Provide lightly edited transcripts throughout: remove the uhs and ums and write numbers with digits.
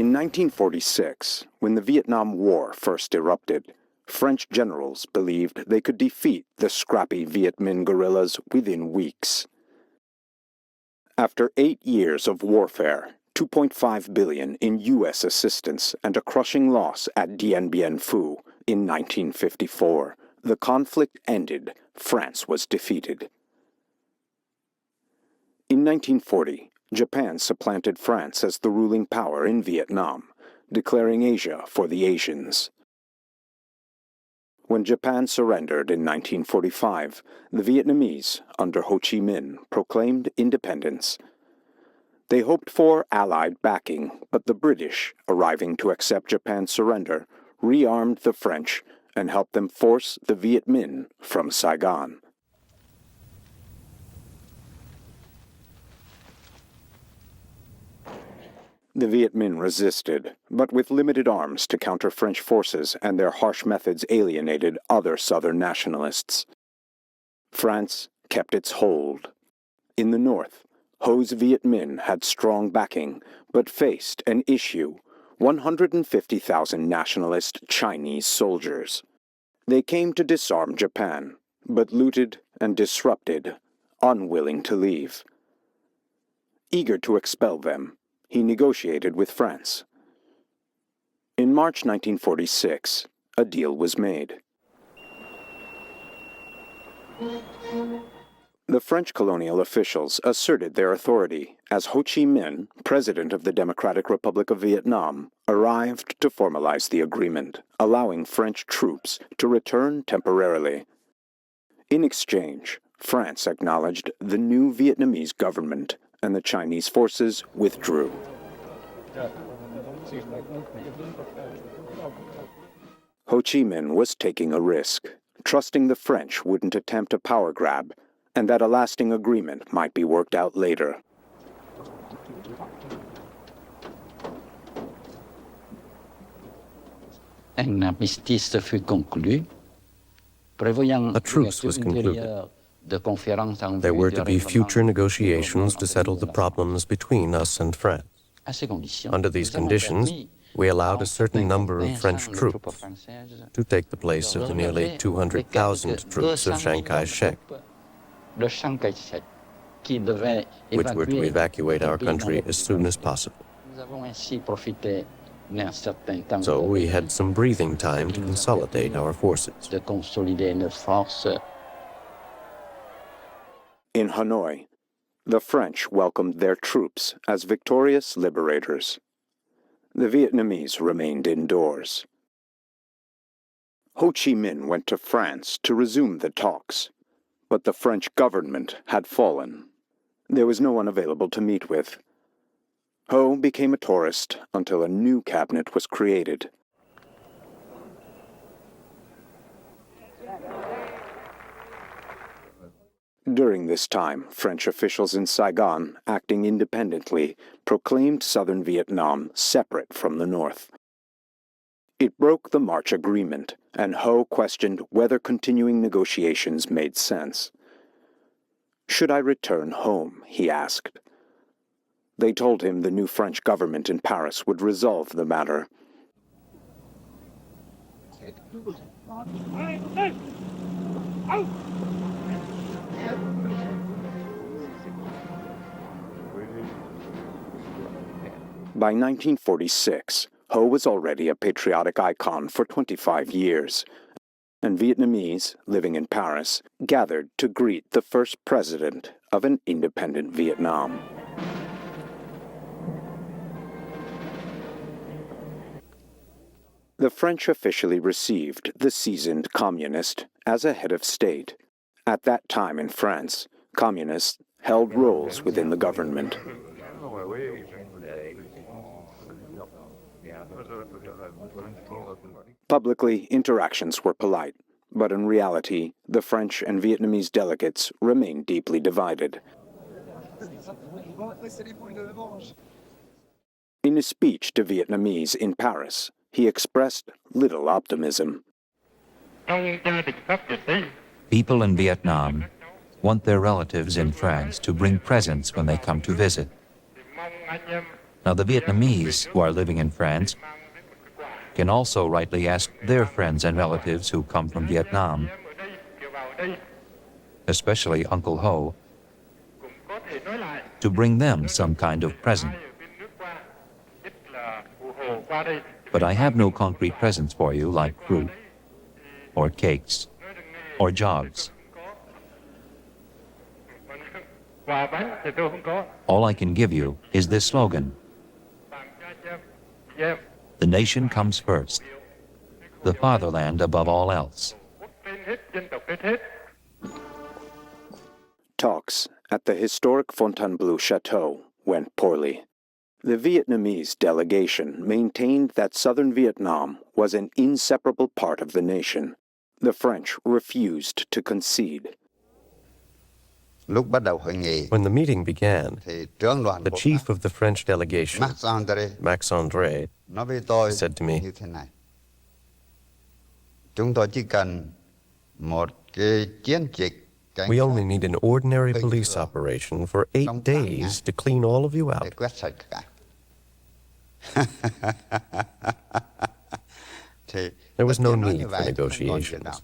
In 1946, when the Vietnam War first erupted, French generals believed they could defeat the scrappy Vietmin guerrillas within weeks. After 8 years of warfare, $2.5 billion in U.S. assistance, and a crushing loss at Dien Bien Phu in 1954, the conflict ended. France was defeated. In 1940, Japan supplanted France as the ruling power in Vietnam, declaring Asia for the Asians. When Japan surrendered in 1945, the Vietnamese, under Ho Chi Minh, proclaimed independence. They hoped for Allied backing, but the British, arriving to accept Japan's surrender, rearmed the French and helped them force the Vietmin from Saigon. The Vietmin resisted, but with limited arms to counter French forces, and their harsh methods alienated other Southern nationalists. France kept its hold. In the north, Ho's Vietmin had strong backing, but faced an issue: 150,000 nationalist Chinese soldiers. They came to disarm Japan, but looted and disrupted, unwilling to leave. Eager to expel them, he negotiated with France. In March 1946, a deal was made. The French colonial officials asserted their authority as Ho Chi Minh, president of the Democratic Republic of Vietnam, arrived to formalize the agreement, allowing French troops to return temporarily. In exchange, France acknowledged the new Vietnamese government, and the Chinese forces withdrew. Ho Chi Minh was taking a risk, trusting the French wouldn't attempt a power grab, and that a lasting agreement might be worked out later. A truce was concluded. There were to be future negotiations to settle the problems between us and France. Under these conditions, we allowed a certain number of French troops to take the place of the nearly 200,000 troops of Chiang Kai-shek, which were to evacuate our country as soon as possible. So we had some breathing time to consolidate our forces. In Hanoi, the French welcomed their troops as victorious liberators. The Vietnamese remained indoors. Ho Chi Minh went to France to resume the talks, but the French government had fallen. There was no one available to meet with. Ho became a tourist until a new cabinet was created. During this time, French officials in Saigon, acting independently, proclaimed southern Vietnam separate from the north. It broke the March Agreement, and Ho questioned whether continuing negotiations made sense. "Should I return home?" he asked. They told him the new French government in Paris would resolve the matter. By 1946, Ho was already a patriotic icon for 25 years, and Vietnamese living in Paris gathered to greet the first president of an independent Vietnam. The French officially received the seasoned communist as a head of state. At that time in France, communists held roles within the government. Publicly, interactions were polite, but in reality, the French and Vietnamese delegates remained deeply divided. In a speech to Vietnamese in Paris, he expressed little optimism. People in Vietnam want their relatives in France to bring presents when they come to visit. Now, the Vietnamese who are living in France can also rightly ask their friends and relatives who come from Vietnam, especially Uncle Ho, to bring them some kind of present. But I have no concrete presents for you like fruit, or cakes, or jogs. All I can give you is this slogan: the nation comes first, the fatherland above all else. Talks at the historic Fontainebleau Chateau went poorly. The Vietnamese delegation maintained that southern Vietnam was an inseparable part of the nation. The French refused to concede. When the meeting began, the chief of the French delegation, Max André, said to me, "We only need an ordinary police operation for 8 days to clean all of you out." There was no need for negotiations.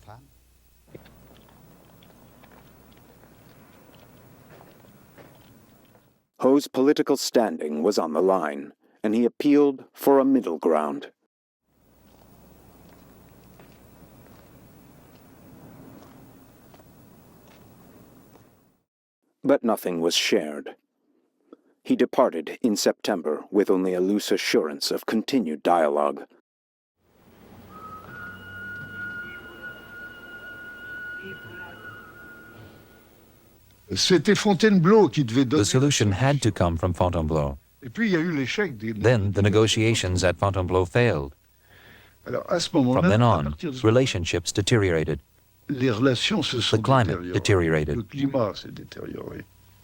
Ho's political standing was on the line, and he appealed for a middle ground. But nothing was shared. He departed in September with only a loose assurance of continued dialogue. The solution had to come from Fontainebleau. Then the negotiations at Fontainebleau failed. From then on, relationships deteriorated. The climate deteriorated.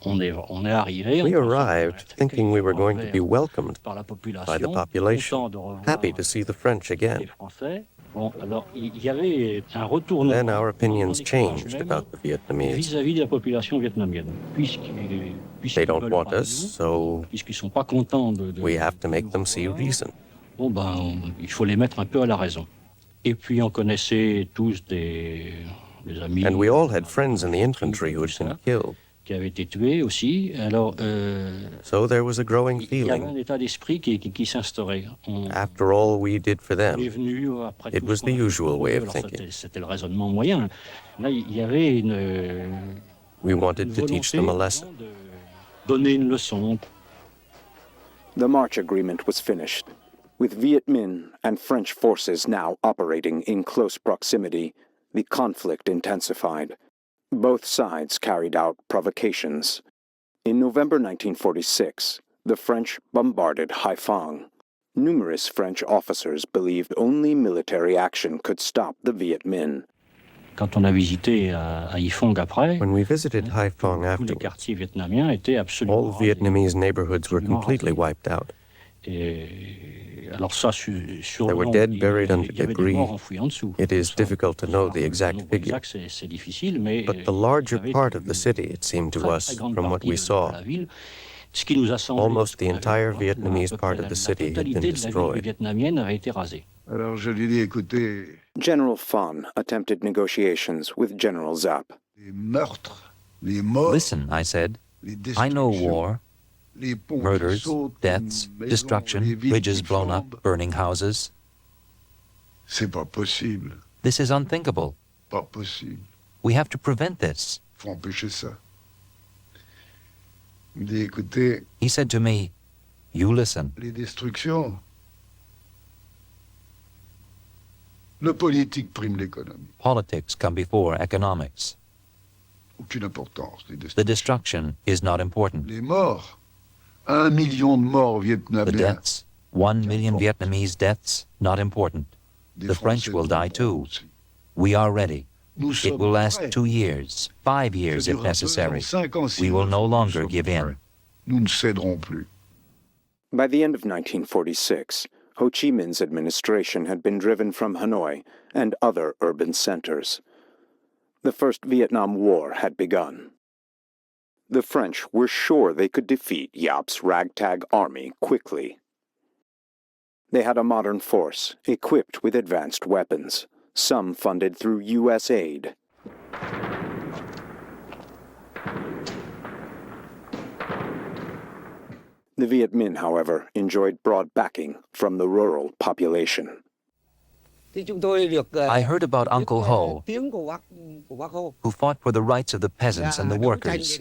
We arrived thinking we were going to be welcomed by the population, happy to see the French again. Then our opinions changed about the Vietnamese. They don't want us, so we have to make them see reason. And we all had friends in the infantry who had been killed. So there was a growing feeling. After all we did for them, it was the usual way of thinking. We wanted to teach them a lesson. The March Agreement was finished. With Vietmin and French forces now operating in close proximity, the conflict intensified. Both sides carried out provocations. In November 1946, the French bombarded Haiphong. Numerous French officers believed only military action could stop the Vietmin. When we visited Haiphong afterwards, all Vietnamese neighborhoods were completely wiped out. There were dead buried under debris. It is difficult to know the exact figure. But the larger part of the city, it seemed to us, from what we saw, almost the entire Vietnamese part of the city had been destroyed. General Phan attempted negotiations with General Giap. Listen, I said, I know war. Murders, deaths, destruction, bridges blown up, burning houses. This is unthinkable. We have to prevent this. He said to me, you listen. Politics come before economics. The destruction is not important. The deaths, 1 million Vietnamese deaths, not important. The French will die too. We are ready. It will last 2 years, 5 years if necessary. We will no longer give in. By the end of 1946, Ho Chi Minh's administration had been driven from Hanoi and other urban centers. The First Vietnam War had begun. The French were sure they could defeat Yap's ragtag army quickly. They had a modern force, equipped with advanced weapons, some funded through U.S. aid. The Vietmin, however, enjoyed broad backing from the rural population. I heard about Uncle Ho, who fought for the rights of the peasants and the workers.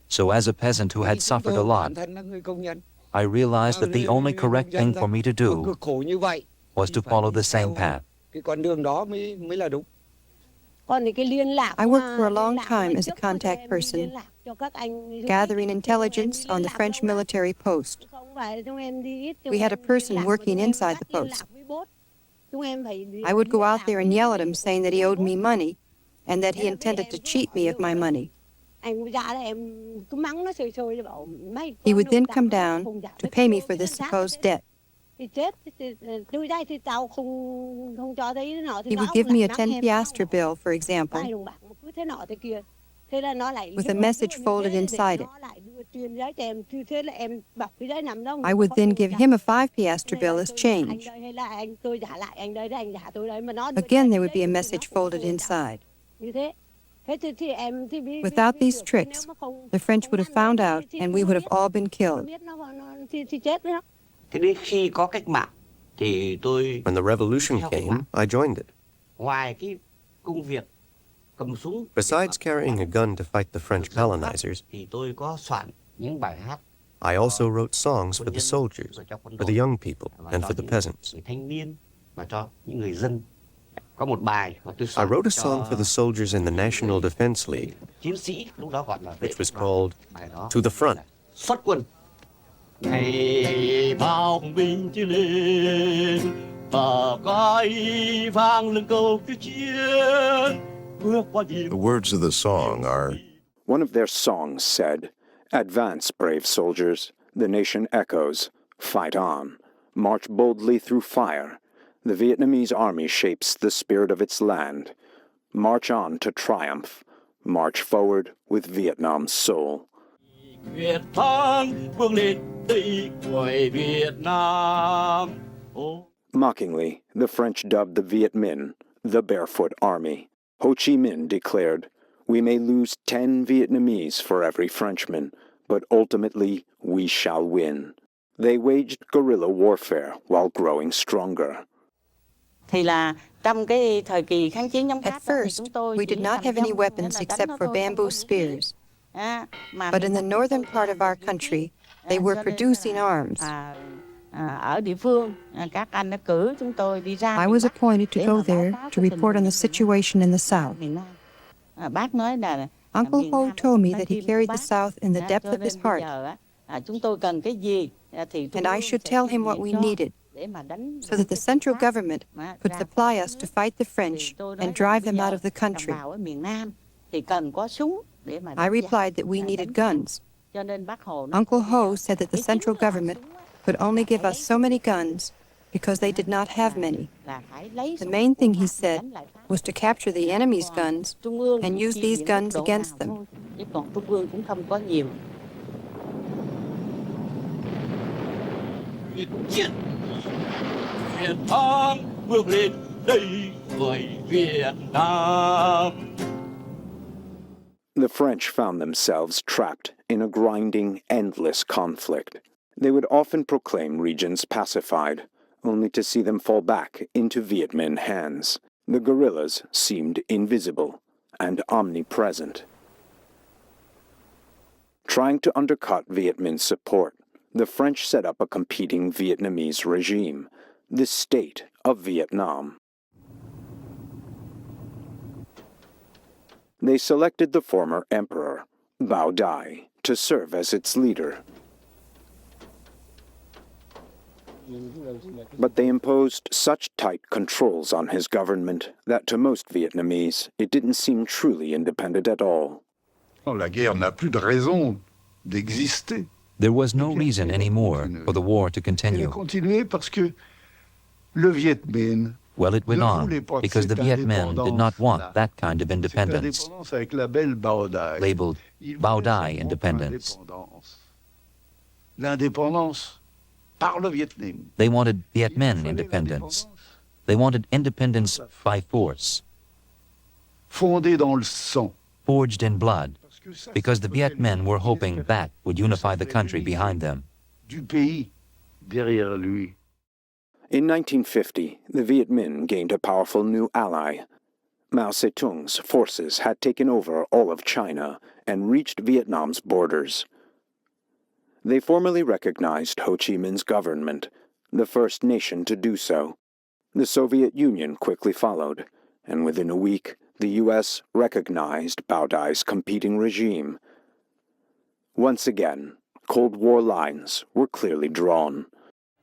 So as a peasant who had suffered a lot, I realized that the only correct thing for me to do was to follow the same path. I worked for a long time as a contact person, gathering intelligence on the French military post. We had a person working inside the post. I would go out there and yell at him, saying that he owed me money and that he intended to cheat me of my money. He would then come down to pay me for this supposed debt. He would give me a 10 piastre bill, for example, with a message folded inside it. I would then give him a 5 piastre bill as change. Again, there would be a message folded inside. Without these tricks, the French would have found out and we would have all been killed. When the revolution came, I joined it. Besides carrying a gun to fight the French colonizers, I also wrote songs for the soldiers, for the young people, and for the peasants. I wrote a song for the soldiers in the National Defense League, which was called To the Front. The words of the song are, One of their songs said, "Advance, brave soldiers, the nation echoes, fight on, march boldly through fire. The Vietnamese army shapes the spirit of its land. March on to triumph, march forward with Vietnam's soul." Mockingly, the French dubbed the Vietmin the Barefoot Army. Ho Chi Minh declared, "We may lose 10 Vietnamese for every Frenchman, but ultimately we shall win." They waged guerrilla warfare while growing stronger. At first, we did not have any weapons except for bamboo spears. But in the northern part of our country, they were producing arms. I was appointed to go there to report on the situation in the South. Uncle Ho told me that he carried the South in the depth of his heart, and I should tell him what we needed, so that the central government could supply us to fight the French and drive them out of the country. I replied that we needed guns. Uncle Ho said that the central government could only give us so many guns because they did not have many. The main thing, he said, was to capture the enemy's guns and use these guns against them. The French found themselves trapped in a grinding, endless conflict. They would often proclaim regions pacified, only to see them fall back into Vietmin hands. The guerrillas seemed invisible and omnipresent. Trying to undercut Vietmin's support, the French set up a competing Vietnamese regime, the State of Vietnam. They selected the former emperor, Bao Dai, to serve as its leader. But they imposed such tight controls on his government that to most Vietnamese, it didn't seem truly independent at all. La guerre n'a plus de raison d'exister. There was no reason anymore for the war to continue. Continuer parce que le Vietmin Well, it went on because the Vietmin did not want that kind of independence, labeled Bao Dai independence. They wanted Vietmin independence. They wanted independence by force, forged in blood, because the Vietmin were hoping that would unify the country behind them. In 1950, the Viet Minh gained a powerful new ally. Mao Zedong's forces had taken over all of China and reached Vietnam's borders. They formally recognized Ho Chi Minh's government, the first nation to do so. The Soviet Union quickly followed, and within a week, the U.S. recognized Bao Dai's competing regime. Once again, Cold War lines were clearly drawn.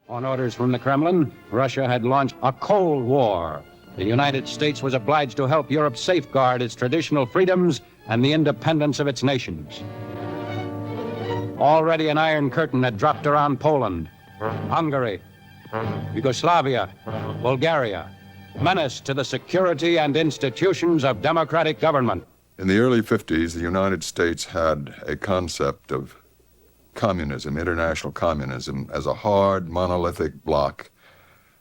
On orders from the Kremlin, Russia had launched a Cold War. The United States was obliged to help Europe safeguard its traditional freedoms and the independence of its nations. Already an Iron Curtain had dropped around Poland, Hungary, Yugoslavia, Bulgaria, menace to the security and institutions of democratic government. In the early 50s, the United States had a concept of communism, international communism, as a hard, monolithic bloc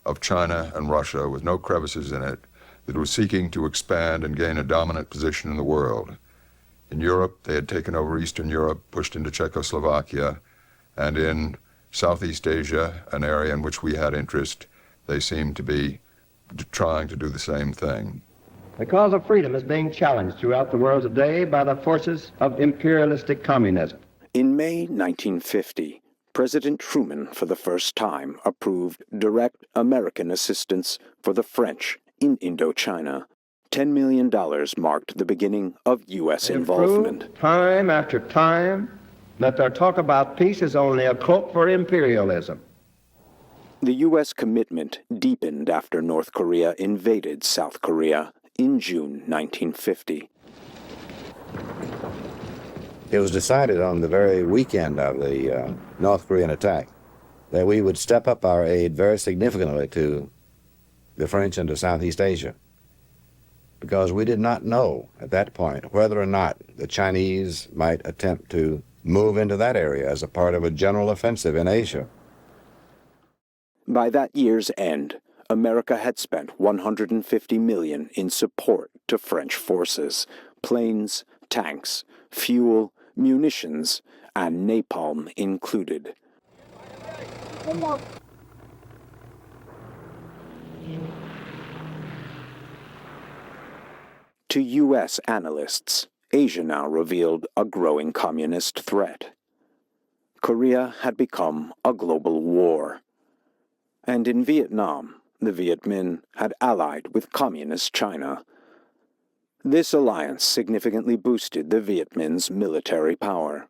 of China and Russia with no crevices in it that was seeking to expand and gain a dominant position in the world. In Europe, they had taken over Eastern Europe, pushed into Czechoslovakia, and in Southeast Asia, an area in which we had interest, they seemed to be trying to do the same thing. The cause of freedom is being challenged throughout the world today by the forces of imperialistic communism. In May 1950, President Truman for the first time approved direct American assistance for the French in Indochina. $10 million marked the beginning of U.S. involvement. Time after time that their talk about peace is only a cloak for imperialism. The U.S. commitment deepened after North Korea invaded South Korea in June 1950. It was decided on the very weekend of the North Korean attack that we would step up our aid very significantly to the French and to Southeast Asia, because we did not know at that point whether or not the Chinese might attempt to move into that area as a part of a general offensive in Asia. By that year's end, America had spent $150 million in support to French forces, planes, tanks, fuel, munitions, and napalm included. To U.S. analysts, Asia now revealed a growing communist threat. Korea had become a global war. And in Vietnam, the Viet Minh had allied with Communist China. This alliance significantly boosted the Viet Minh's military power.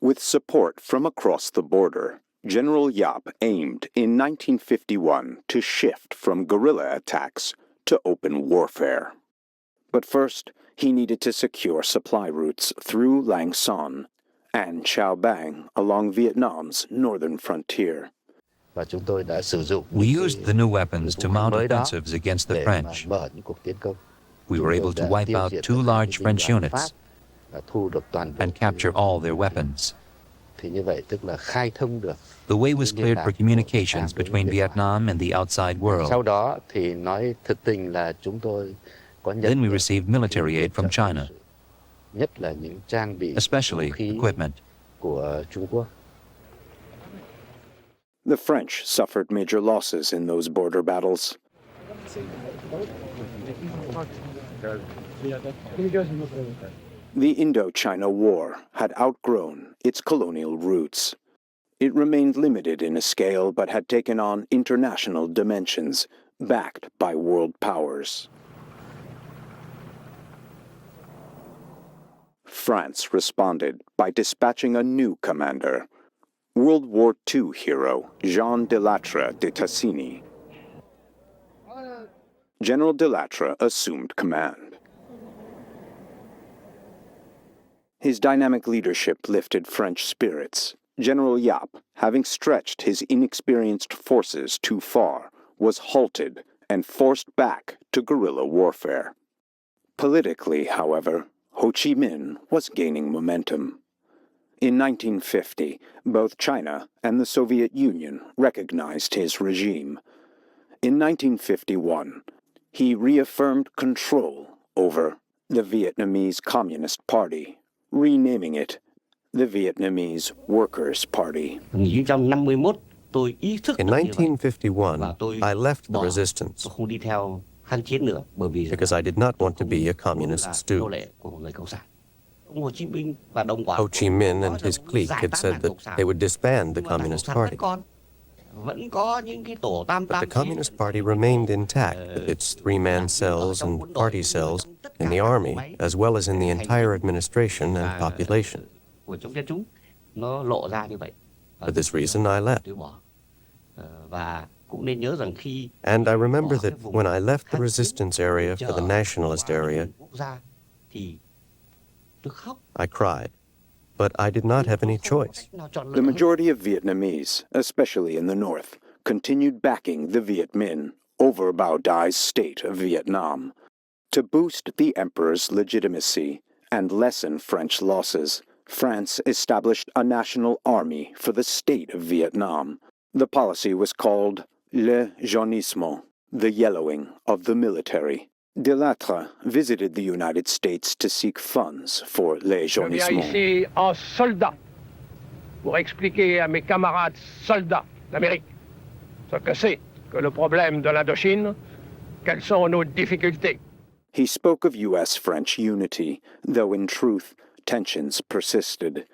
With support from across the border, General Yap aimed in 1951 to shift from guerrilla attacks to open warfare. But first, he needed to secure supply routes through Lang Son and Chao Bang along Vietnam's northern frontier. We used the new weapons to mount offensives against the French. We were able to wipe out 2 large French units and capture all their weapons. The way was cleared for communications between Vietnam and the outside world. Then we received military aid from China, especially equipment. The French suffered major losses in those border battles. The Indochina War had outgrown its colonial roots. It remained limited in a scale but had taken on international dimensions, backed by world powers. France responded by dispatching a new commander, World War II hero Jean de Lattre de Tassigny. General de Lattre assumed command. His dynamic leadership lifted French spirits. General Yap, having stretched his inexperienced forces too far, was halted and forced back to guerrilla warfare. Politically, however, Ho Chi Minh was gaining momentum. In 1950, both China and the Soviet Union recognized his regime. In 1951, he reaffirmed control over the Vietnamese Communist Party, renaming it the Vietnamese Workers' Party. In 1951, I left the resistance because I did not want to be a communist stooge. Ho Chi Minh and his clique had said that they would disband the Communist Party. But the Communist Party remained intact with its three-man cells and party cells in the army, as well as in the entire administration and population. For this reason, I left. And I remember that when I left the resistance area for the nationalist area, I cried, but I did not have any choice. The majority of Vietnamese, especially in the north, continued backing the Vietmin over Bao Dai's state of Vietnam. To boost the emperor's legitimacy and lessen French losses, France established a national army for the state of Vietnam. The policy was called le jaunisme, the yellowing of the military. Delattre visited the United States to seek funds for le jaunisme. Je viens ici en soldat pour expliquer à mes camarades soldats d'Amérique ce que c'est que le problème de l'Indochine, quelles sont nos difficultés. He spoke of U.S.-French unity, though in truth, tensions persisted.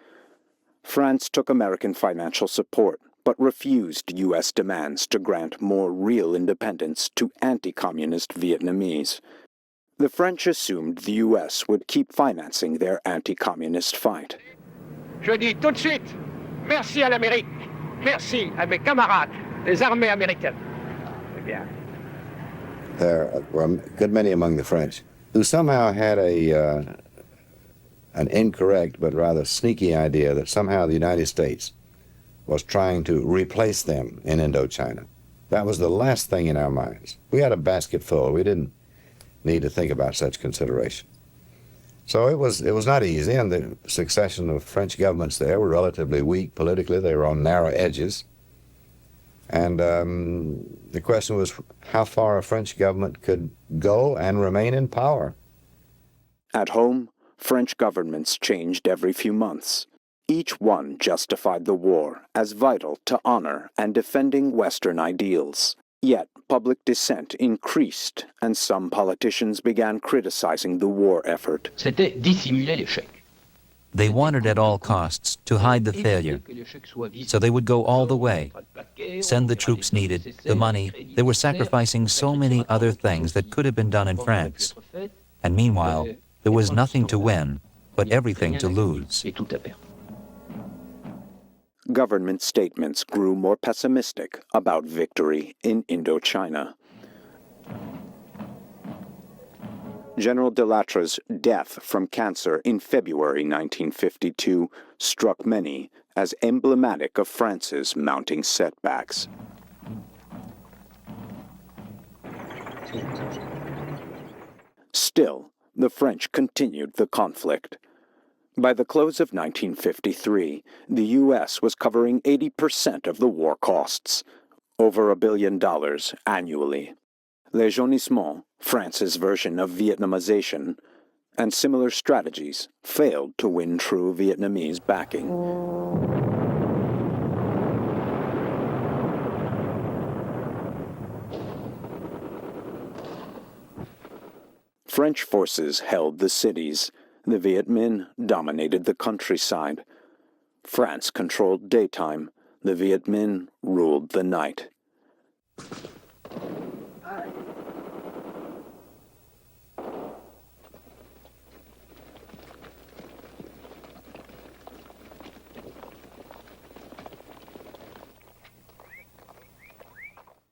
France took American financial support, but refused U.S. demands to grant more real independence to anti-communist Vietnamese. The French assumed the U.S. would keep financing their anti-communist fight. Je dis tout de suite, merci à l'Amérique, merci à mes camarades, les armées américaines. Eh bien. There were a good many among the French who somehow had an incorrect but rather sneaky idea that somehow the United States was trying to replace them in Indochina. That was the last thing in our minds. We had a basket full. We didn't need to think about such consideration. So it was not easy, and the succession of French governments there were relatively weak politically. They were on narrow edges. And the question was how far a French government could go and remain in power. At home, French governments changed every few months. Each one justified the war as vital to honor and defending Western ideals. Yet public dissent increased, and some politicians began criticizing the war effort. C'était dissimuler l'échec. They wanted at all costs to hide the failure, so they would go all the way, send the troops needed, the money. They were sacrificing so many other things that could have been done in France. And meanwhile, there was nothing to win, but everything to lose. Government statements grew more pessimistic about victory in Indochina. General Delatre's death from cancer in February 1952 struck many as emblematic of France's mounting setbacks. Still, the French continued the conflict. By the close of 1953, the U.S. was covering 80% of the war costs, over $1 billion annually. Le jaunisme, France's version of Vietnamization, and similar strategies failed to win true Vietnamese backing. French forces held the cities. The Vietmin dominated the countryside. France controlled daytime. The Vietmin ruled the night.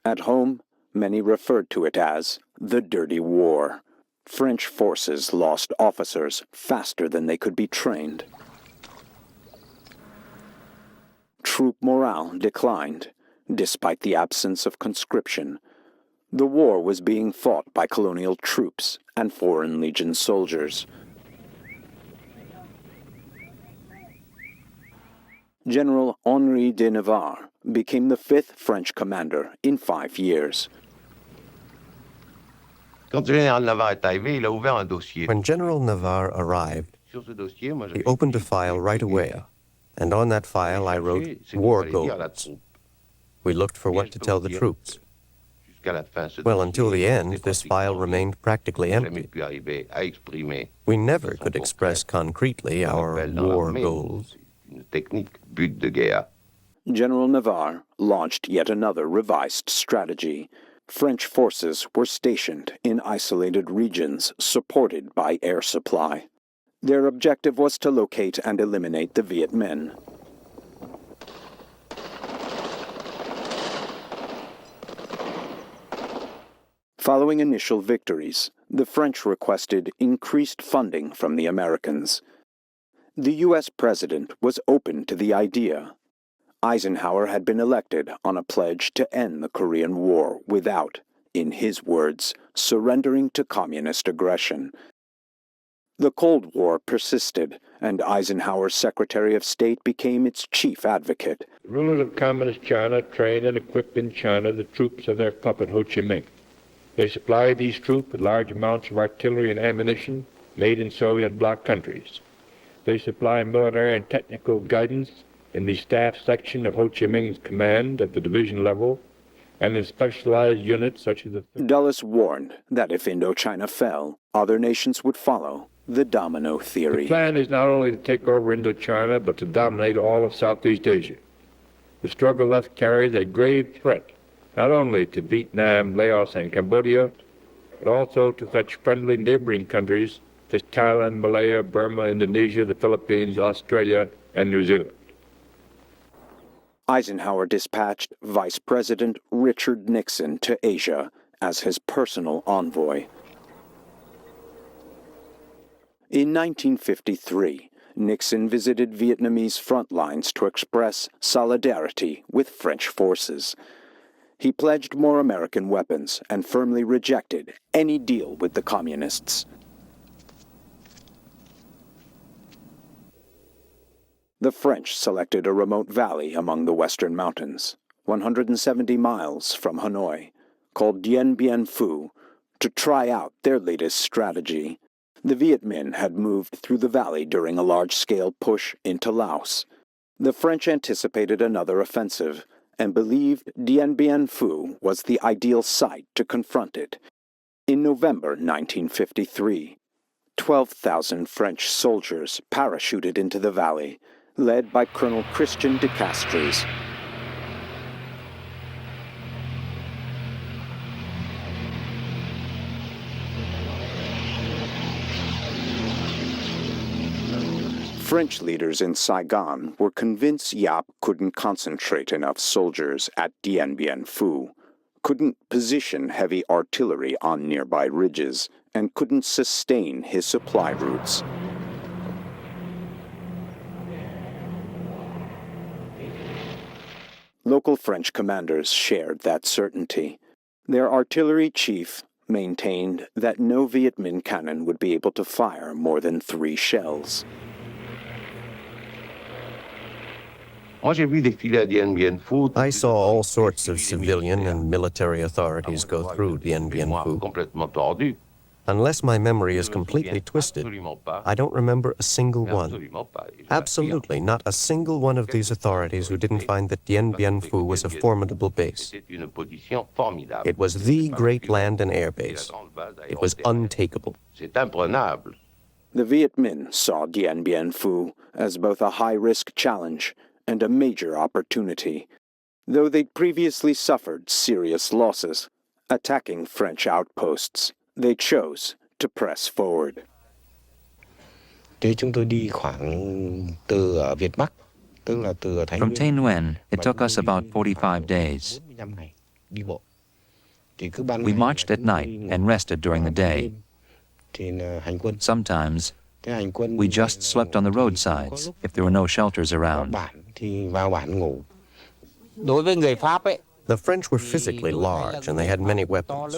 At home, many referred to it as the Dirty War. French forces lost officers faster than they could be trained. Troop morale declined, despite the absence of conscription. The war was being fought by colonial troops and Foreign Legion soldiers. General Henri de Navarre became the 5th French commander in 5 years. When General Navarre arrived, he opened a file right away, and on that file I wrote war goals. We looked for what to tell the troops. Well, until the end, this file remained practically empty. We never could express concretely our war goals. General Navarre launched yet another revised strategy. French forces were stationed in isolated regions supported by air supply. Their objective was to locate and eliminate the Vietmin. Following initial victories, the French requested increased funding from the Americans. The U.S. president was open to the idea. Eisenhower had been elected on a pledge to end the Korean War without, in his words, surrendering to communist aggression. The Cold War persisted, and Eisenhower's Secretary of State became its chief advocate. The rulers of Communist China trained and equipped in China the troops of their puppet Ho Chi Minh. They supplied these troops with large amounts of artillery and ammunition made in Soviet bloc countries. They supply military and technical guidance in the staff section of Ho Chi Minh's command at the division level and in specialized units such as the... Dulles warned that if Indochina fell, other nations would follow, the domino theory. The plan is not only to take over Indochina, but to dominate all of Southeast Asia. The struggle thus carries a grave threat not only to Vietnam, Laos, and Cambodia, but also to such friendly neighboring countries as Thailand, Malaya, Burma, Indonesia, the Philippines, Australia, and New Zealand. Eisenhower dispatched Vice President Richard Nixon to Asia as his personal envoy. In 1953, Nixon visited Vietnamese front lines to express solidarity with French forces. He pledged more American weapons and firmly rejected any deal with the communists. The French selected a remote valley among the western mountains, 170 miles from Hanoi, called Dien Bien Phu, to try out their latest strategy. The Vietmin had moved through the valley during a large-scale push into Laos. The French anticipated another offensive and believed Dien Bien Phu was the ideal site to confront it. In November 1953, 12,000 French soldiers parachuted into the valley, led by Colonel Christian de Castries. French leaders in Saigon were convinced Yap couldn't concentrate enough soldiers at Dien Bien Phu, couldn't position heavy artillery on nearby ridges, and couldn't sustain his supply routes. Local French commanders shared that certainty. Their artillery chief maintained that no Vietmin cannon would be able to fire more than 3 shells. I saw all sorts of civilian and military authorities go through Dien Bien Phu. Unless my memory is completely twisted, I don't remember a single one. Absolutely not a single one of these authorities who didn't find that Dien Bien Phu was a formidable base. It was the great land and air base. It was untakeable. The Vietmin saw Dien Bien Phu as both a high-risk challenge and a major opportunity. Though they'd previously suffered serious losses attacking French outposts, they chose to press forward. From Tay Nguyen, it took us about 45 days. We marched at night and rested during the day. Sometimes we just slept on the roadsides if there were no shelters around. The French were physically large and they had many weapons.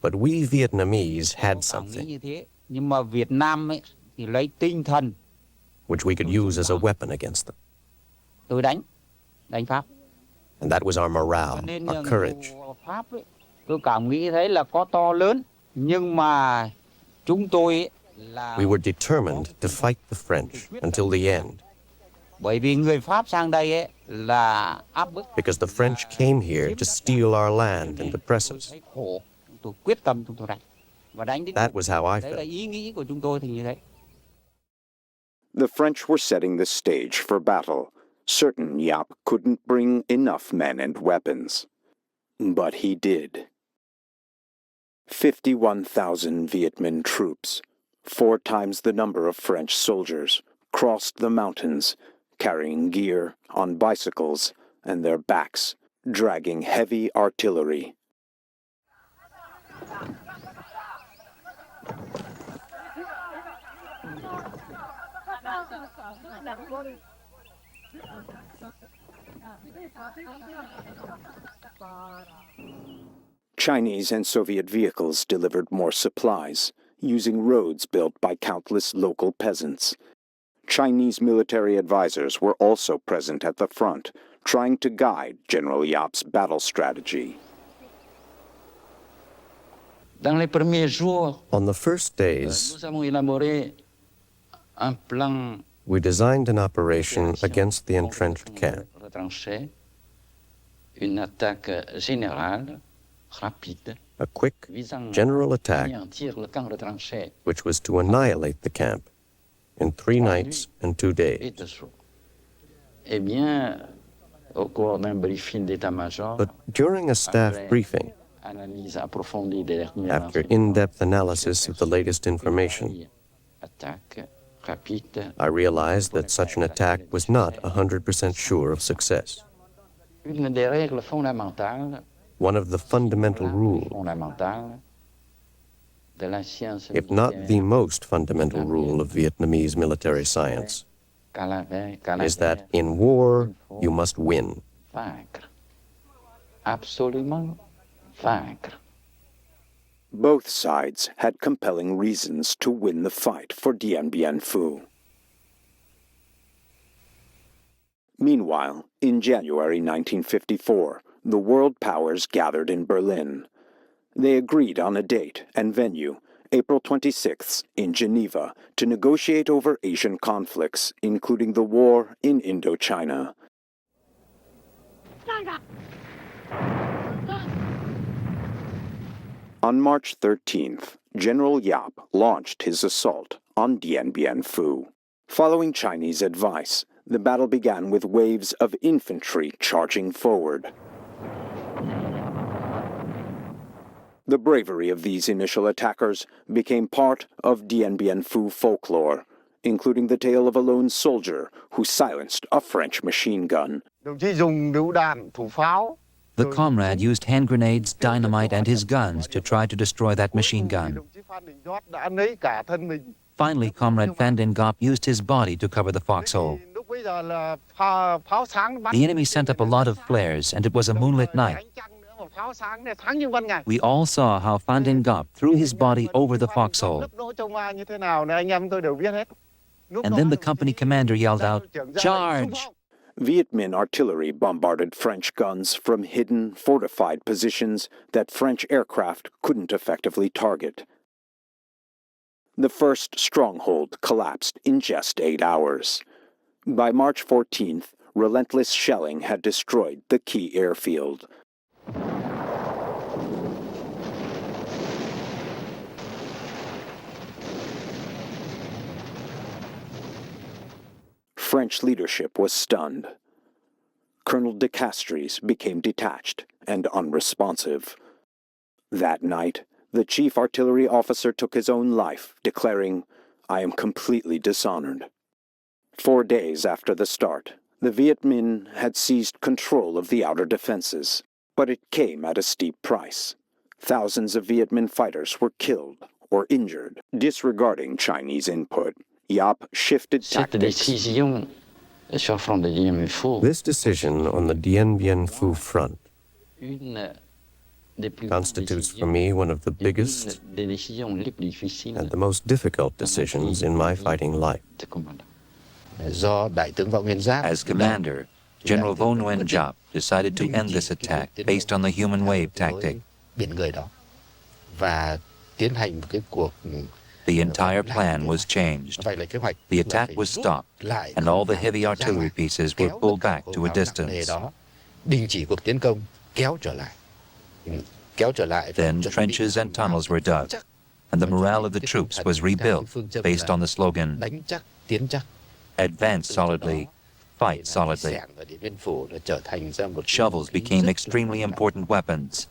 But we Vietnamese had something which we could use as a weapon against them. And that was our morale, our courage. We were determined to fight the French until the end. Because the French came here to steal our land and oppress us. That was how I felt. The French were setting the stage for battle, certain Yap couldn't bring enough men and weapons. But he did. 51,000 Vietmin troops, 4 times the number of French soldiers, crossed the mountains, carrying gear on bicycles and their backs, dragging heavy artillery. Chinese and Soviet vehicles delivered more supplies, using roads built by countless local peasants. Chinese military advisors were also present at the front, trying to guide General Yap's battle strategy. On the first days, we designed an operation against the entrenched camp. A quick, general attack, which was to annihilate the camp in 3 nights and 2 days. But during a staff briefing, after in-depth analysis of the latest information, I realized that such an attack was not 100% sure of success. One of the fundamental rules, if not the most fundamental rule of Vietnamese military science, is that in war you must win. Both sides had compelling reasons to win the fight for Dien Bien Phu. Meanwhile, in January 1954, the world powers gathered in Berlin. They agreed on a date and venue, April 26th, in Geneva, to negotiate over Asian conflicts, including the war in Indochina. On March 13th, General Yap launched his assault on Dien Bien Phu. Following Chinese advice, the battle began with waves of infantry charging forward. The bravery of these initial attackers became part of Dien Bien Phu folklore, including the tale of a lone soldier who silenced a French machine gun. The comrade used hand grenades, dynamite, and his guns to try to destroy that machine gun. Finally, Comrade Van den Gop used his body to cover the foxhole. The enemy sent up a lot of flares, and it was a moonlit night. We all saw how Van den Gop threw his body over the foxhole. And then the company commander yelled out, "Charge!" Vietmin artillery bombarded French guns from hidden, fortified positions that French aircraft couldn't effectively target. The first stronghold collapsed in just 8 hours. By March 14th, relentless shelling had destroyed the key airfield. French leadership was stunned. Colonel de Castries became detached and unresponsive. That night, the chief artillery officer took his own life, declaring, "I am completely dishonored." 4 days after the start, the Vietmin had seized control of the outer defenses, but it came at a steep price. Thousands of Vietmin fighters were killed or injured. Disregarding Chinese input, Yap shifted tactics. This decision on the Dien Bien Phu front constitutes for me one of the biggest and the most difficult decisions in my fighting life. As commander, General Vo Nguyen Giap decided to end this attack based on the human wave tactic. The entire plan was changed. The attack was stopped, and all the heavy artillery pieces were pulled back to a distance. Then trenches and tunnels were dug, and the morale of the troops was rebuilt based on the slogan, "Advance solidly, fight solidly." Shovels became extremely important weapons.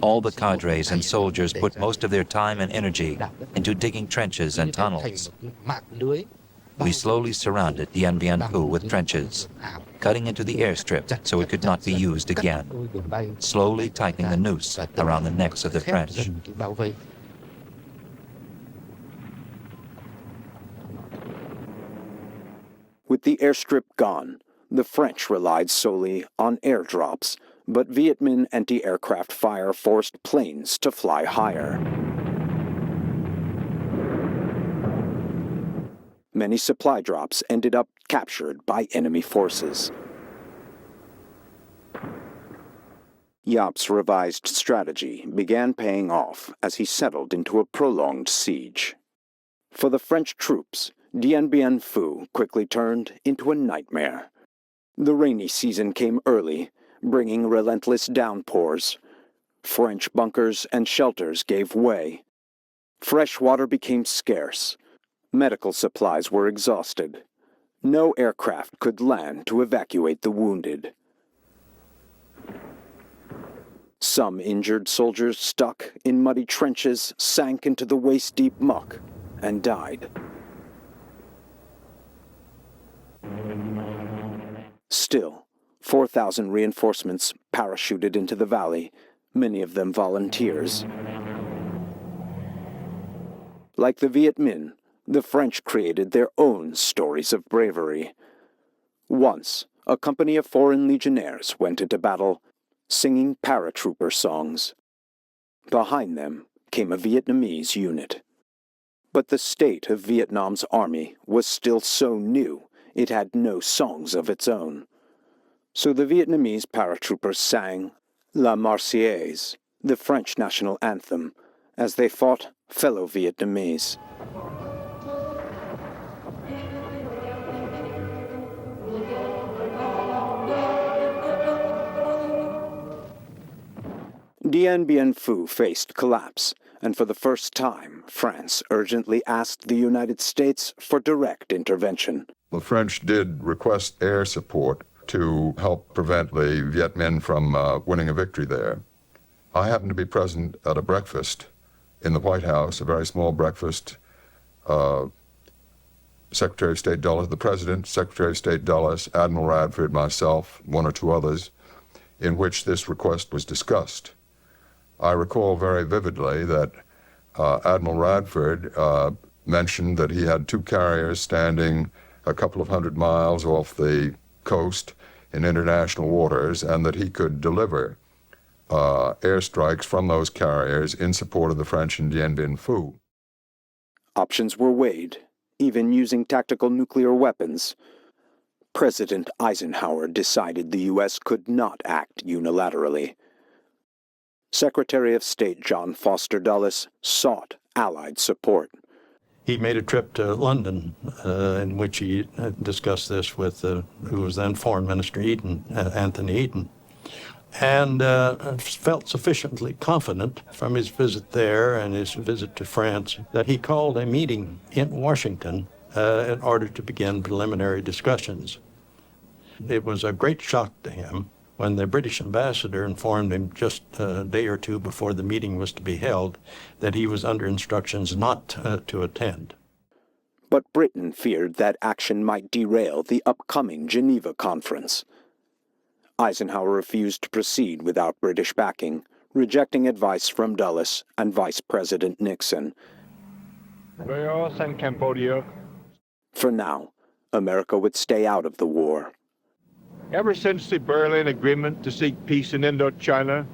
All the cadres and soldiers put most of their time and energy into digging trenches and tunnels. We slowly surrounded Dien Bien Phu with trenches, cutting into the airstrip so it could not be used again, slowly tightening the noose around the necks of the French. With the airstrip gone, the French relied solely on airdrops, but Vietmin anti-aircraft fire forced planes to fly higher. Many supply drops ended up captured by enemy forces. Giap's revised strategy began paying off as he settled into a prolonged siege. For the French troops, Dien Bien Phu quickly turned into a nightmare. The rainy season came early, bringing relentless downpours. French bunkers and shelters gave way. Fresh water became scarce. Medical supplies were exhausted. No aircraft could land to evacuate the wounded. Some injured soldiers stuck in muddy trenches sank into the waist-deep muck and died. Still, 4,000 reinforcements parachuted into the valley, many of them volunteers. Like the Vietmin, the French created their own stories of bravery. Once, a company of foreign legionnaires went into battle, singing paratrooper songs. Behind them came a Vietnamese unit. But the state of Vietnam's army was still so new, it had no songs of its own. So the Vietnamese paratroopers sang La Marseillaise, the French national anthem, as they fought fellow Vietnamese. Dien Bien Phu faced collapse, and for the first time, France urgently asked the United States for direct intervention. The French did request air support to help prevent the Vietmin from winning a victory there. I happened to be present at a breakfast in the White House, a very small breakfast. Secretary of State Dulles, the President, Secretary of State Dulles, Admiral Radford, myself, one or two others, in which this request was discussed. I recall very vividly that Admiral Radford mentioned that he had two carriers standing a couple of hundred miles off the coast in international waters, and that he could deliver airstrikes from those carriers in support of the French in Dien Bien Phu. Options were weighed, even using tactical nuclear weapons. President Eisenhower decided the U.S. could not act unilaterally. Secretary of State John Foster Dulles sought Allied support. He made a trip to London in which he discussed this with who was then Foreign Minister Anthony Eden, and felt sufficiently confident from his visit there and his visit to France that he called a meeting in Washington in order to begin preliminary discussions. It was a great shock to him when the British ambassador informed him just a day or two before the meeting was to be held that he was under instructions not to attend. But Britain feared that action might derail the upcoming Geneva Conference. Eisenhower refused to proceed without British backing, rejecting advice from Dulles and Vice President Nixon. Laos and Cambodia. For now, America would stay out of the war. Ever since the Berlin Agreement to seek peace in Indochina,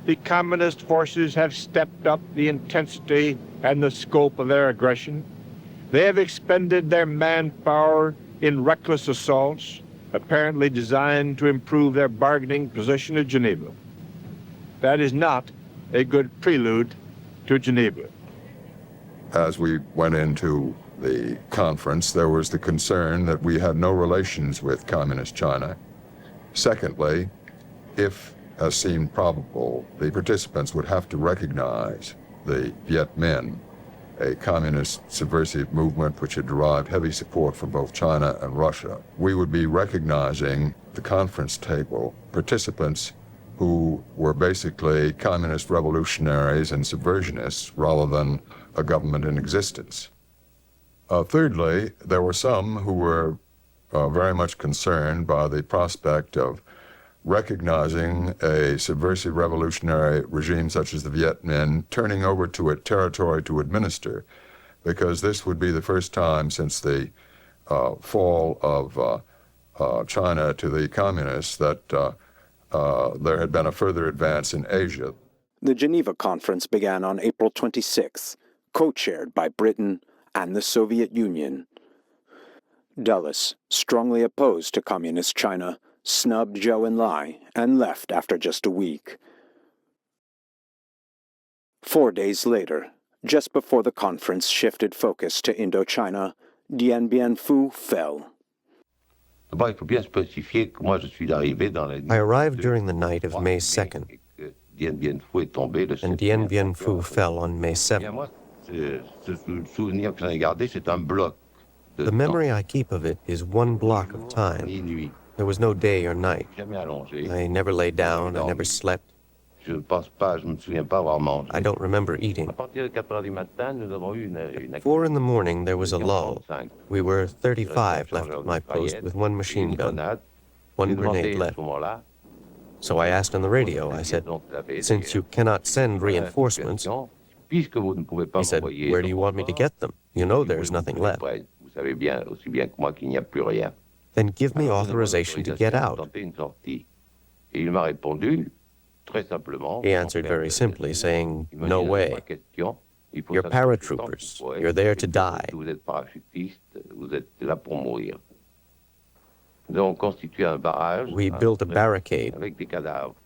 the communist forces have stepped up the intensity and the scope of their aggression. They have expended their manpower in reckless assaults, apparently designed to improve their bargaining position at Geneva. That is not a good prelude to Geneva. As we went into the conference, there was the concern that we had no relations with Communist China. Secondly, if, as seemed probable, the participants would have to recognize the Vietmin, a communist subversive movement which had derived heavy support from both China and Russia, we would be recognizing the conference table participants who were basically communist revolutionaries and subversionists rather than a government in existence. Thirdly, there were some who were very much concerned by the prospect of recognizing a subversive revolutionary regime such as the Vietmin turning over to it territory to administer, because this would be the first time since the fall of China to the communists that there had been a further advance in Asia. The Geneva Conference began on April 26, co-chaired by Britain and the Soviet Union. Dulles, strongly opposed to Communist China, snubbed Zhou Enlai and left after just a week. 4 days later, just before the conference shifted focus to Indochina, Dien Bien Phu fell. I arrived during the night of May 2nd, and Dien Bien Phu fell on May 7th. The memory I keep of it is one block of time. There was no day or night. I never lay down, I never slept. I don't remember eating. At 4 in the morning, there was a lull. We were 35 left at my post with one machine gun, one grenade left. So I asked on the radio, I said, since you cannot send reinforcements, he said, where do you want me to get them? You know there's nothing left. Then give me authorization to get out. He answered very simply, saying, no way. You're paratroopers. You're there to die. We built a barricade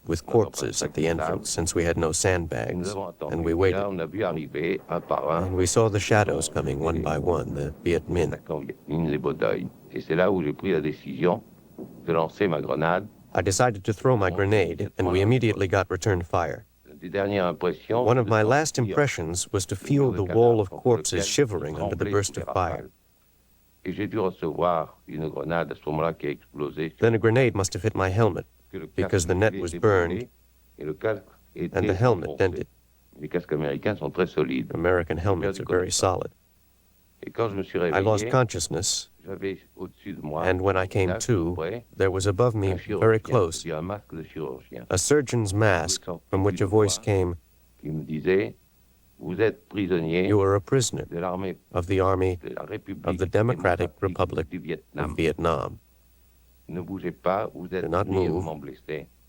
with corpses at the entrance since we had no sandbags, and we waited. And we saw the shadows coming one by one, the Vietmin. I decided to throw my grenade, and we immediately got return fire. One of my last impressions was to feel the wall of corpses shivering under the burst of fire. Then a grenade must have hit my helmet, because the net was burned, and the helmet dented. American helmets are very solid. I lost consciousness, and when I came to, there was above me, very close, a surgeon's mask from which a voice came, you are a prisoner of the Army of the Democratic Republic of Vietnam. Do not move.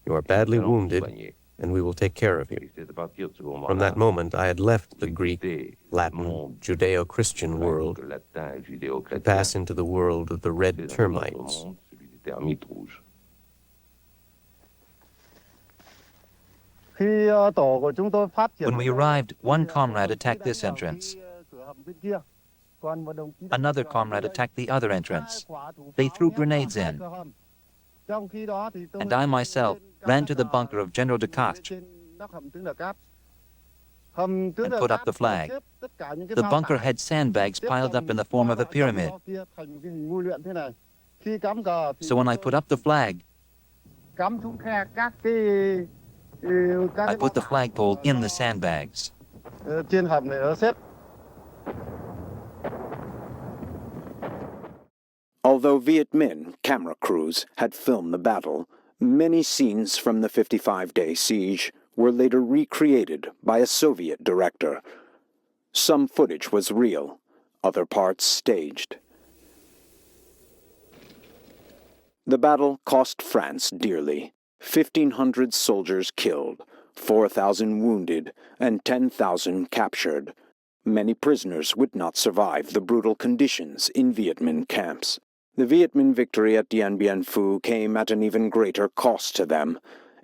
You are badly wounded, and we will take care of you. From that moment, I had left the Greek, Latin, Judeo-Christian world to pass into the world of the red termites. When we arrived, one comrade attacked this entrance. Another comrade attacked the other entrance. They threw grenades in. And I myself ran to the bunker of General Decoding and put up the flag. The bunker had sandbags piled up in the form of a pyramid. So when I put up the flag, I put the flagpole in the sandbags. Although Vietmin camera crews had filmed the battle, many scenes from the 55-day siege were later recreated by a Soviet director. Some footage was real, other parts staged. The battle cost France dearly. 1,500 soldiers killed, 4,000 wounded, and 10,000 captured. Many prisoners would not survive the brutal conditions in Vietmin camps. The Vietmin victory at Dien Bien Phu came at an even greater cost to them,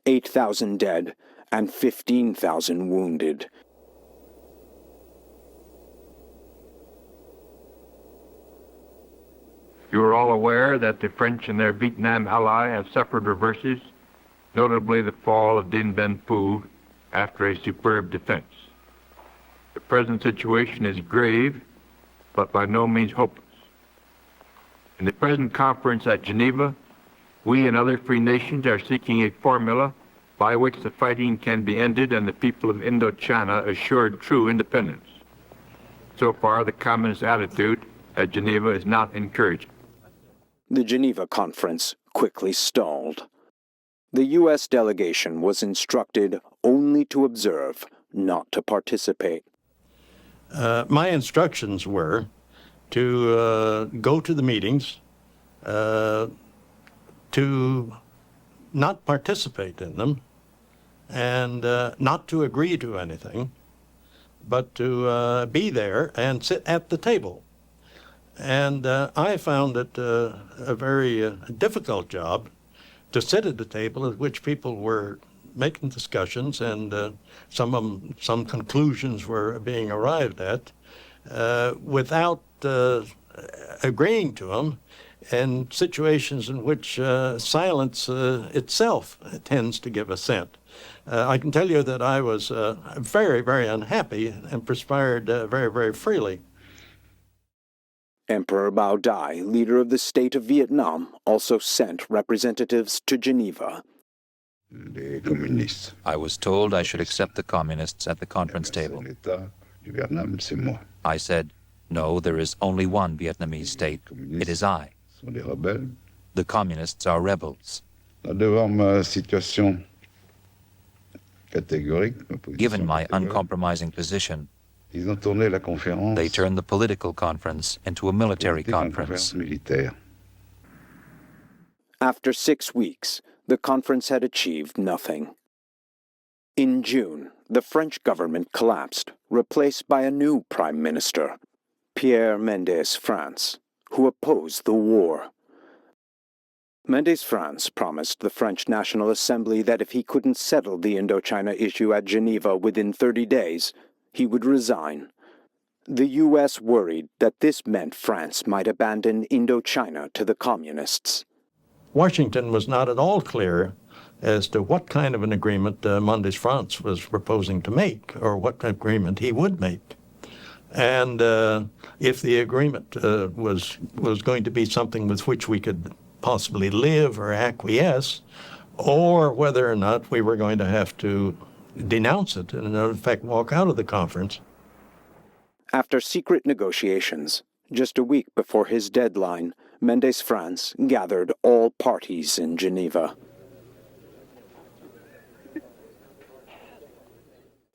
8,000 dead and 15,000 wounded. You are all aware that the French and their Vietnam ally have suffered reverses, notably the fall of Dien Bien Phu after a superb defense. The present situation is grave, but by no means hopeless. In the present conference at Geneva, we and other free nations are seeking a formula by which the fighting can be ended and the people of Indochina assured true independence. So far, the communist attitude at Geneva is not encouraging. The Geneva Conference quickly stalled. The U.S. delegation was instructed only to observe, not to participate. My instructions were to go to the meetings, to not participate in them, and not to agree to anything, but to be there and sit at the table. And I found it a very difficult job to sit at the table at which people were making discussions, and some conclusions were being arrived at without agreeing to them, in situations in which silence itself tends to give assent. I can tell you that I was very, very unhappy and perspired very, very freely. Emperor Bao Dai, leader of the state of Vietnam, also sent representatives to Geneva. I was told I should accept the communists at the conference table. I said, no, there is only one Vietnamese state. It is I. The communists are rebels. Given my uncompromising position, they turned the political conference into a military conference. After 6 weeks, the conference had achieved nothing. In June, the French government collapsed, replaced by a new prime minister, Pierre Mendès France, who opposed the war. Mendès France promised the French National Assembly that if he couldn't settle the Indochina issue at Geneva within 30 days, he would resign. The U.S. worried that this meant France might abandon Indochina to the communists. Washington was not at all clear as to what kind of an agreement Mendès France was proposing to make, or what agreement he would make. And if the agreement was going to be something with which we could possibly live or acquiesce, or whether or not we were going to have to denounce it and, in fact, walk out of the conference. After secret negotiations, just a week before his deadline, Mendès France gathered all parties in Geneva.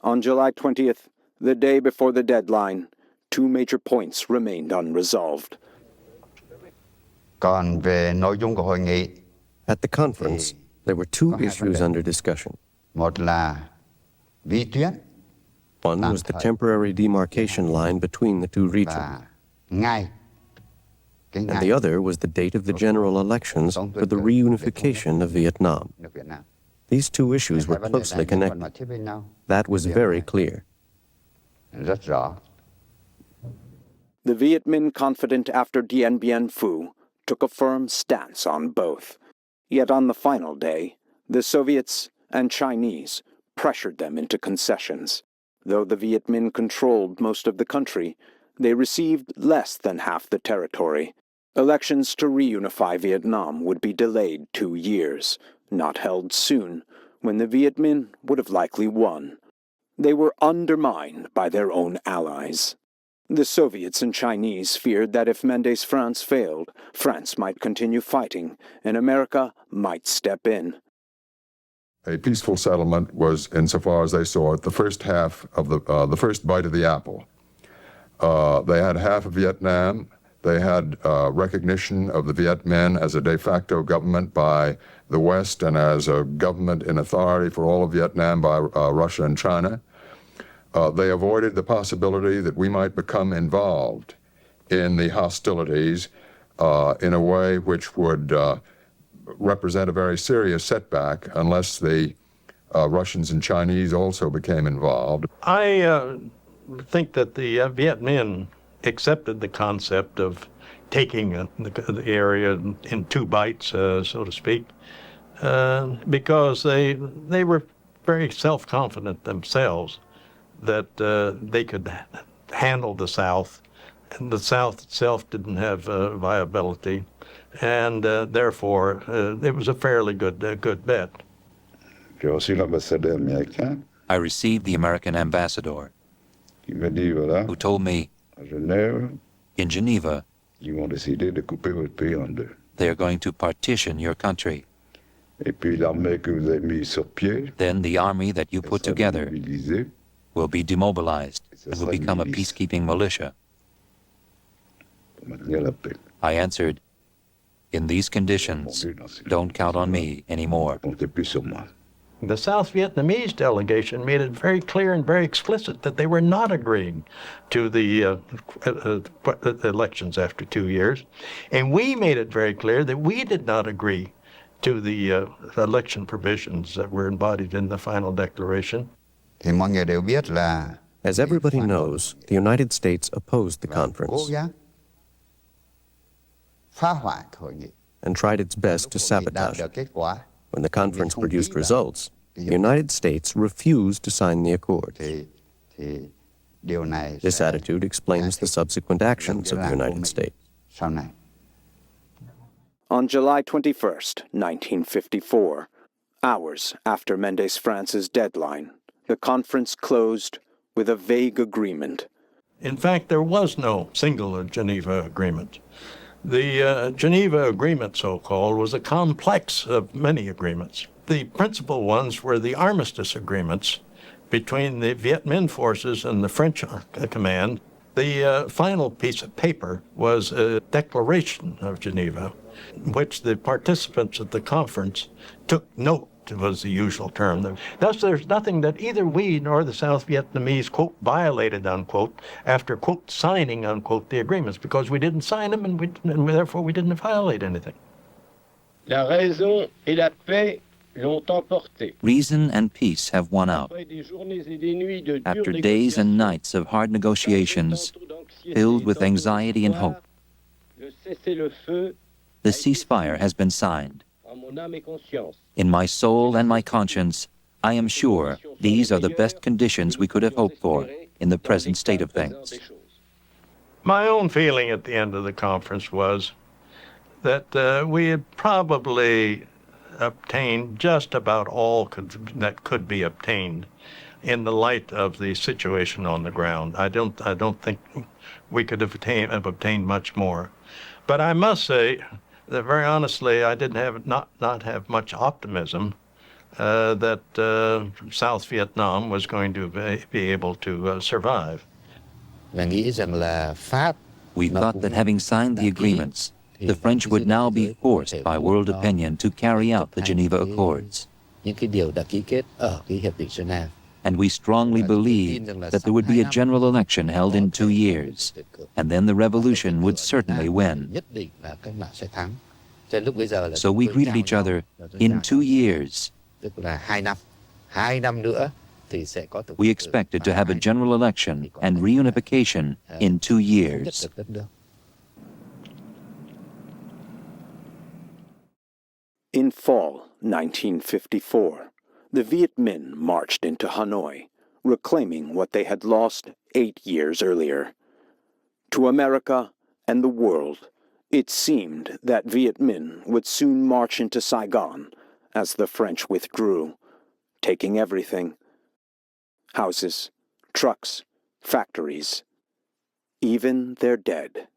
On July 20th, the day before the deadline, 2 major points remained unresolved. At the conference, there were 2 issues under discussion. One was the temporary demarcation line between the 2 regions, and the other was the date of the general elections for the reunification of Vietnam. These 2 issues were closely connected. That was very clear. The Vietmin, confident after Dien Bien Phu, took a firm stance on both. Yet on the final day, the Soviets and Chinese pressured them into concessions. Though the Vietmin controlled most of the country, they received less than half the territory. Elections to reunify Vietnam would be delayed 2 years, not held soon, when the Vietmin would have likely won. They were undermined by their own allies. The Soviets and Chinese feared that if Mendès France failed, France might continue fighting, and America might step in. A peaceful settlement was, insofar as they saw it, the first half of the first bite of the apple. They had half of Vietnam, They had recognition of the Vietmin as a de facto government by the West and as a government in authority for all of Vietnam by Russia and China. They avoided the possibility that we might become involved in the hostilities in a way which would represent a very serious setback unless the Russians and Chinese also became involved. I think that the Vietmin accepted the concept of taking the area in two bites, so to speak, because they were very self-confident themselves that they could handle the South, and the South itself didn't have viability, and therefore it was a fairly good bet. I received the American ambassador, who told me, in Geneva, they are going to partition your country. Then the army that you put together will be demobilized and will become a peacekeeping militia. I answered, in these conditions, don't count on me anymore. The South Vietnamese delegation made it very clear and very explicit that they were not agreeing to the elections after 2 years. And we made it very clear that we did not agree to the election provisions that were embodied in the final declaration. As everybody knows, the United States opposed the conference and tried its best to sabotage it. When the conference produced results, the United States refused to sign the accord. This attitude explains the subsequent actions of the United States. On July 21st, 1954, hours after Mendes France's deadline, the conference closed with a vague agreement. In fact, there was no single Geneva Agreement. The Geneva Agreement, so-called, was a complex of many agreements. The principal ones were the armistice agreements between the Vietmin forces and the French command. The final piece of paper was a declaration of Geneva, in which the participants at the conference took note, was the usual term. Thus, there's nothing that either we nor the South Vietnamese, quote, violated, unquote, after, quote, signing, unquote, the agreements, because we didn't sign them and therefore we didn't violate anything. La raison et la paix l'ont emporté. Reason and peace have won out. After days and nights of hard negotiations, filled with anxiety and hope, the ceasefire has been signed. In my soul and my conscience, I am sure these are the best conditions we could have hoped for in the present state of things. My own feeling at the end of the conference was that we had probably obtained just about all that could be obtained in the light of the situation on the ground. I don't think we could have obtained much more. But I must say that very honestly, I didn't not have much optimism that South Vietnam was going to be able to survive. We thought that having signed the agreements, the French would now be forced by world opinion to carry out the Geneva Accords. And we strongly believed that there would be a general election held in 2 years, and then the revolution would certainly win. So we greeted each other, in 2 years. We expected to have a general election and reunification in 2 years. In fall 1954, the Vietmin marched into Hanoi, reclaiming what they had lost 8 years earlier. To America and the world, it seemed that Vietmin would soon march into Saigon as the French withdrew, taking everything: houses, trucks, factories, even their dead.